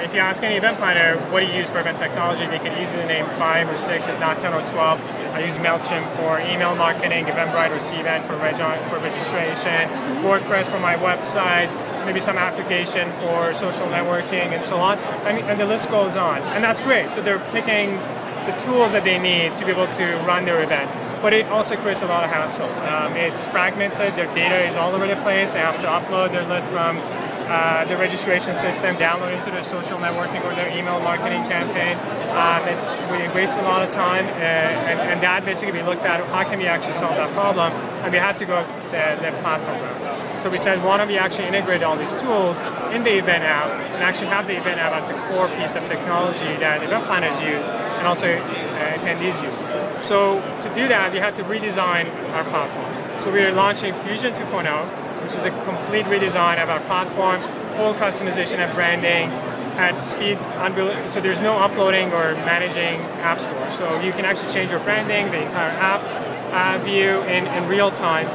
if you ask any event planner, what do you use for event technology, they can easily name 5 or 6, if not 10 or 12. I use MailChimp for email marketing, Eventbrite or Cvent for registration, WordPress for my website, maybe some application for social networking and so on. And the list goes on. And that's great. So they're picking the tools that they need to be able to run their event. But it also creates a lot of hassle. It's fragmented, their data is all over the place. They have to upload their list from the registration system, download into their social networking or their email marketing campaign. We waste a lot of time, and that basically we looked at how can we actually solve that problem, and we had to go the platform route. So we said, why don't we actually integrate all these tools in the event app and actually have the event app as the core piece of technology that event planners use and also attendees use. So to do that, we had to redesign our platform. So we are launching Fusion 2.0, which is a complete redesign of our platform, full customization and branding at speeds unbelievable. So there's no uploading or managing App Store. So you can actually change your branding, the entire app view in real time,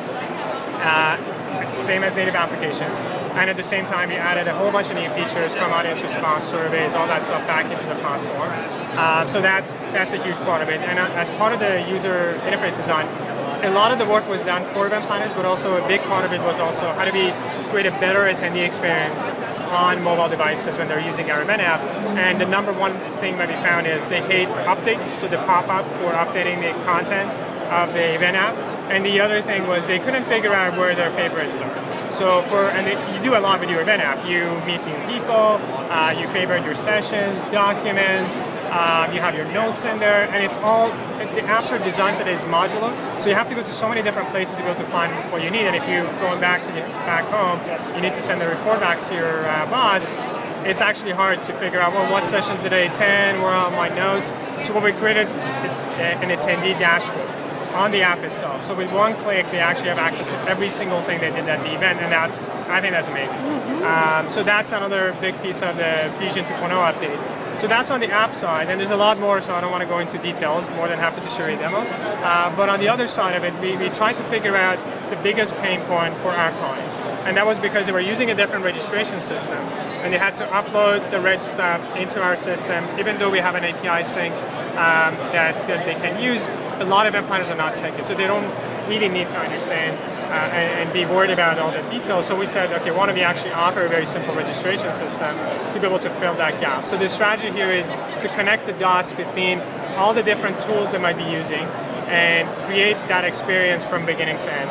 same as native applications. And at the same time, we added a whole bunch of new features from audience response surveys, all that stuff back into the platform. So that's a huge part of it. And as part of the user interface design, a lot of the work was done for event planners, but also a big part of it was also how do we create a better attendee experience on mobile devices when they're using our event app. And the number one thing that we found is they hate updates, so the pop-up for updating the content of the event app. And the other thing was they couldn't figure out where their favorites are. So you do a lot with your event app. You meet new people, you favorite your sessions, documents, you have your notes in there, and it's all, the apps are designed so that it's modular. So you have to go to so many different places to be able to find what you need. And if you're going back home, you need to send a report back to your boss. It's actually hard to figure out, well, what sessions did I attend, where are my notes. So what we created an attendee dashboard on the app itself. So with one click, they actually have access to every single thing they did at the event, and I think that's amazing. So that's another big piece of the Fusion 2.0 update. So that's on the app side, and there's a lot more, so I don't want to go into details. More than happy to show you a demo. But on the other side of it, we tried to figure out the biggest pain point for our clients, and that was because they were using a different registration system, and they had to upload the reg stuff into our system, even though we have an API sync that they can use. A lot of event planners are not techy, so they don't really need to understand and be worried about all the details. So we said, okay, why don't we actually offer a very simple registration system to be able to fill that gap. So the strategy here is to connect the dots between all the different tools they might be using and create that experience from beginning to end.